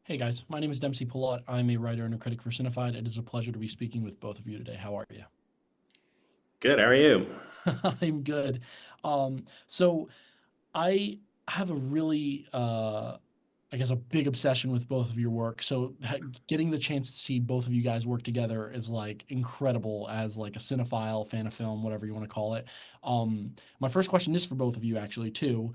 Hey guys, my name is Dempsey Pillot. I'm a writer and a critic for Cinefied. It is a pleasure to be speaking with both of you today. How are you? Good. How are you? I'm good. So I have a really, I guess, a big obsession with both of your work. So getting the chance to see both of you guys work together is like incredible as like a cinephile, fan of film, whatever you want to call it. My first question is for both of you actually too.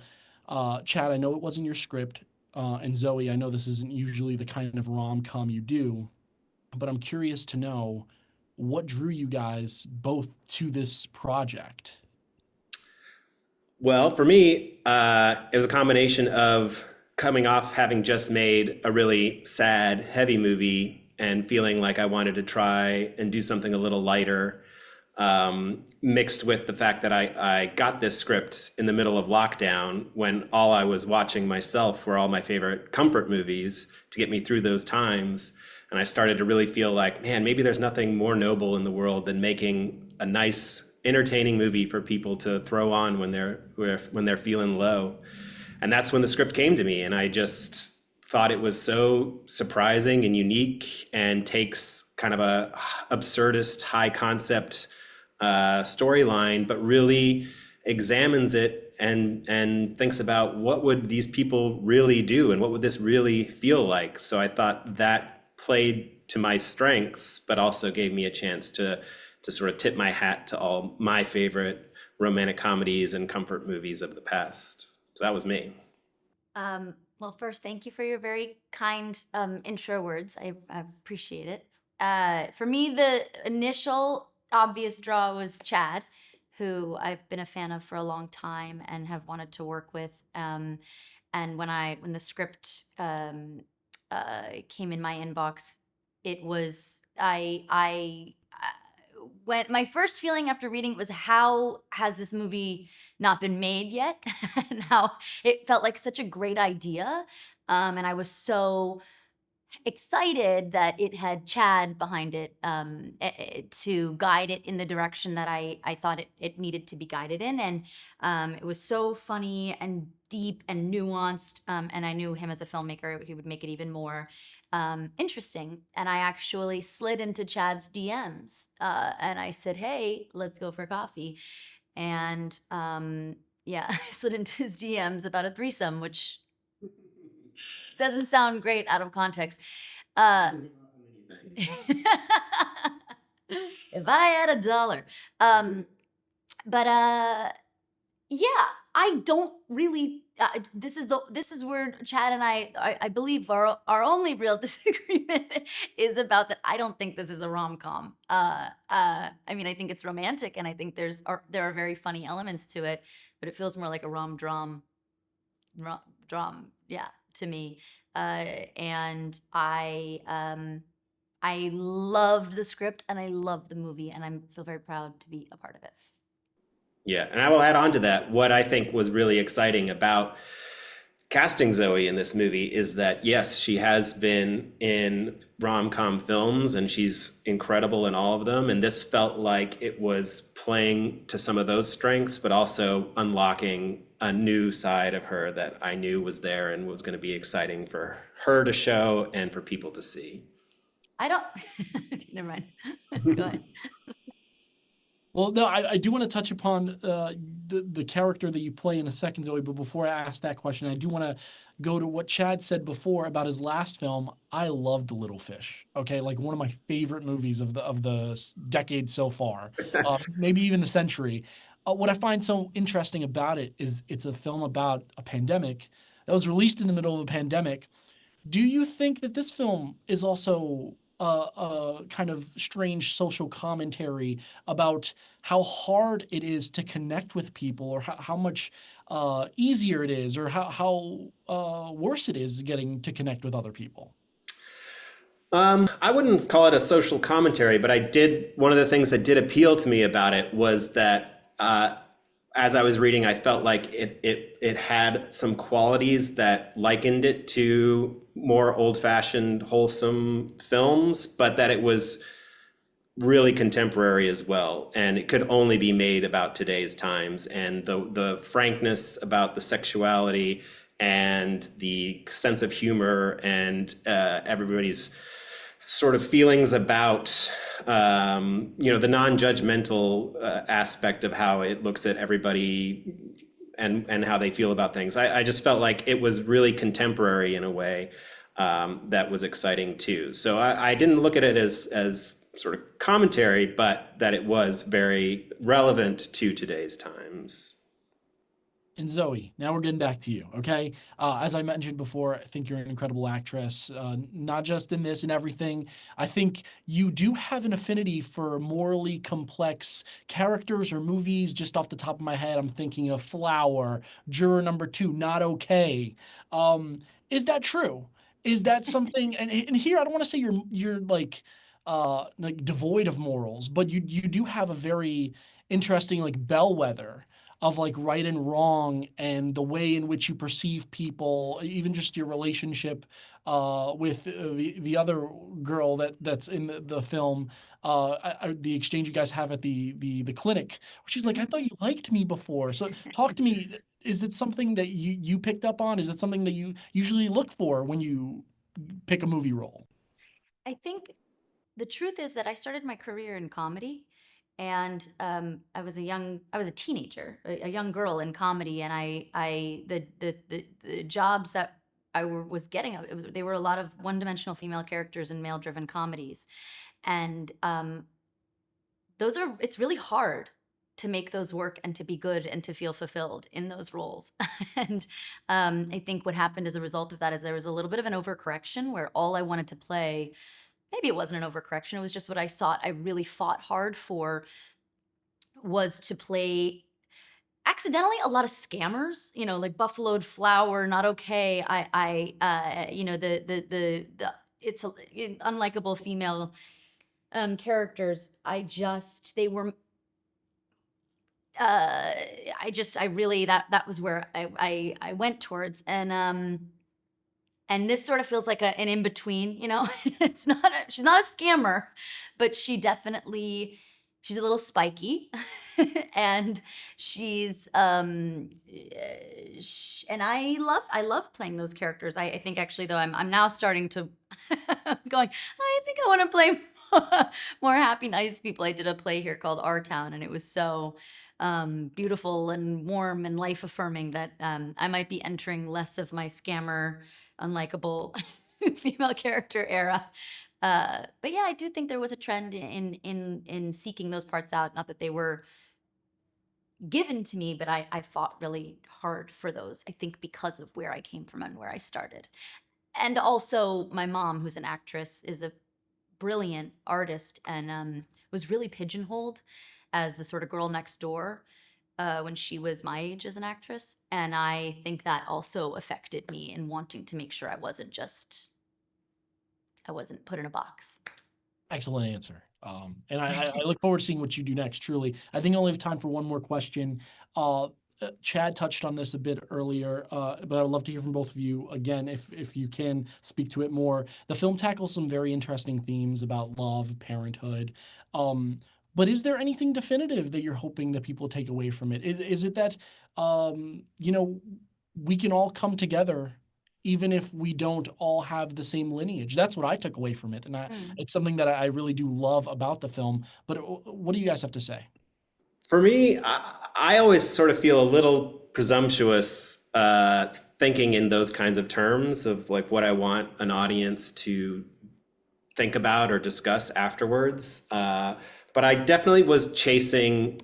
Chad, I know it wasn't your script, and Zoe, I know this isn't usually the kind of rom-com you do, but I'm curious to know what drew you guys both to this project. Well, for me, it was a combination of coming off having just made a really sad, heavy movie and feeling like I wanted to try and do something a little lighter, mixed with the fact that I got this script in the middle of lockdown when all I was watching myself were all my favorite comfort movies to get me through those times. And I started to really feel like, man, maybe there's nothing more noble in the world than making a nice, entertaining movie for people to throw on when they're feeling low. And that's when the script came to me, and I just thought it was so surprising and unique, and takes kind of a absurdist, high concept storyline, but really examines it and thinks about what would these people really do and what would this really feel like. So I thought that played to my strengths, but also gave me a chance to sort of tip my hat to all my favorite romantic comedies and comfort movies of the past. So that was me. Well, first, thank you for your very kind intro words. I appreciate it. For me, the initial obvious draw was Chad, who I've been a fan of for a long time and have wanted to work with. And when the script came in my inbox, it was when my first feeling after reading it was, how has this movie not been made yet? And how it felt like such a great idea. And I was so excited that it had Chad behind it, to guide it in the direction that I thought it needed to be guided in. And it was so funny and deep and nuanced. And I knew him as a filmmaker, he would make it even more interesting. And I actually slid into Chad's DMs, and I said, hey, let's go for coffee. And yeah, I slid into his DMs about a threesome, which doesn't sound great out of context. Uh, if I had a dollar. But yeah, I don't really. This is where Chad and I believe our only real disagreement is about that. I don't think this is a rom com. I mean, I think it's romantic, and I think there are very funny elements to it, but it feels more like a drum, yeah, to me. And I loved the script and I loved the movie, and I feel very proud to be a part of it. Yeah, and I will add on to that. What I think was really exciting about casting Zoe in this movie is that, yes, she has been in rom-com films and she's incredible in all of them. And this felt like it was playing to some of those strengths, but also unlocking a new side of her that I knew was there and was going to be exciting for her to show and for people to see. I don't. Never mind. Go ahead. Well, no, I do want to touch upon the character that you play in a second, Zoe. But before I ask that question, I do want to go to what Chad said before about his last film. I loved Little Fish. Okay, like one of my favorite movies of the decade so far, maybe even the century. What I find so interesting about it is it's a film about a pandemic that was released in the middle of a pandemic. Do you think that this film is also a kind of strange social commentary about how hard it is to connect with people, or how much easier it is, or how worse it is getting to connect with other people? I wouldn't call it a social commentary, but I did. One of the things that did appeal to me about it was that as I was reading, I felt like it had some qualities that likened it to more old-fashioned, wholesome films, but that it was really contemporary as well, and it could only be made about today's times. And the frankness about the sexuality and the sense of humor and everybody's sort of feelings about the non-judgmental aspect of how it looks at everybody and how they feel about things. I just felt like it was really contemporary in a way that was exciting too. So I didn't look at it as sort of commentary, but that it was very relevant to today's times. And Zoe, now we're getting back to you, okay? As I mentioned before, I think you're an incredible actress, not just in this and everything. I think you do have an affinity for morally complex characters or movies. Just off the top of my head, I'm thinking of Flower, Juror Number Two, Not Okay. Um, is that true? Is that something? And here, I don't want to say you're like devoid of morals, but you do have a very interesting like bellwether of like right and wrong and the way in which you perceive people, even just your relationship with the other girl that's in the film, the exchange you guys have at the clinic. Where she's like, "I thought you liked me before." So talk to me. Is it something that you picked up on? Is it something that you usually look for when you pick a movie role? I think the truth is that I started my career in comedy, and I was a teenager, a young girl in comedy, and the jobs that was getting, they were a lot of one-dimensional female characters in male-driven comedies, and it's really hard to make those work and to be good and to feel fulfilled in those roles. And I think what happened as a result of that is there was a little bit of an overcorrection where all I wanted to play, maybe it wasn't an overcorrection, it was just what I sought. I really fought hard for was to play accidentally a lot of scammers, like Buffaloed Flower, Not Okay. It's unlikable female characters. They were I really that was where I went towards, and this sort of feels like an in between, she's not a scammer, but she's a little spiky, and she's and I love playing those characters. I think actually though I'm now starting to going, I think I want to play more happy, nice people. I did a play here called Our Town, and it was so beautiful and warm and life affirming that I might be entering less of my scammer, unlikable female character era. But yeah, I do think there was a trend in seeking those parts out. Not that they were given to me, but I fought really hard for those. I think because of where I came from and where I started. And also, my mom, who's an actress, is a brilliant artist and was really pigeonholed as the sort of girl next door when she was my age as an actress. And I think that also affected me in wanting to make sure I wasn't put in a box. Excellent answer. And I look forward to seeing what you do next, truly. I think I only have time for one more question. Chad touched on this a bit earlier, but I would love to hear from both of you again, if you can speak to it more. The film tackles some very interesting themes about love, parenthood. But is there anything definitive that you're hoping that people take away from it? Is it that, we can all come together even if we don't all have the same lineage? That's what I took away from it. And it's something that I really do love about the film. But what do you guys have to say? For me, I always sort of feel a little presumptuous thinking in those kinds of terms of like what I want an audience to think about or discuss afterwards. But I definitely was chasing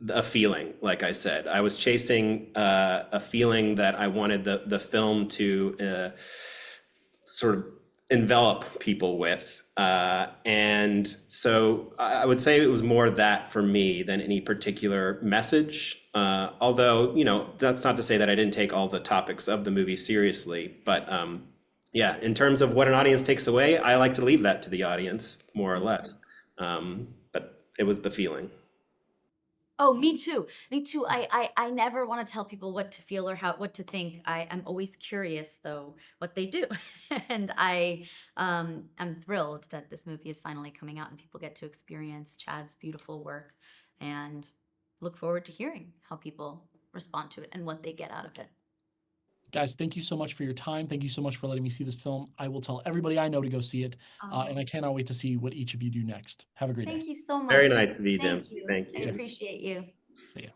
a feeling, like I said. I was chasing a feeling that I wanted the film to sort of envelop people with. And so I would say it was more that for me than any particular message. Although, that's not to say that I didn't take all the topics of the movie seriously. But yeah, in terms of what an audience takes away, I like to leave that to the audience, more or less. But it was the feeling. Oh, me too. Me too. I never want to tell people what to feel or what to think. I'm always curious though what they do. And I'm thrilled that this movie is finally coming out and people get to experience Chad's beautiful work, and look forward to hearing how people respond to it and what they get out of it. Guys, thank you so much for your time. Thank you so much for letting me see this film. I will tell everybody I know to go see it, and I cannot wait to see what each of you do next. Have a great Thank day. you so much. Very nice of you, Jim. Thank you. Thank I you. appreciate you. See ya.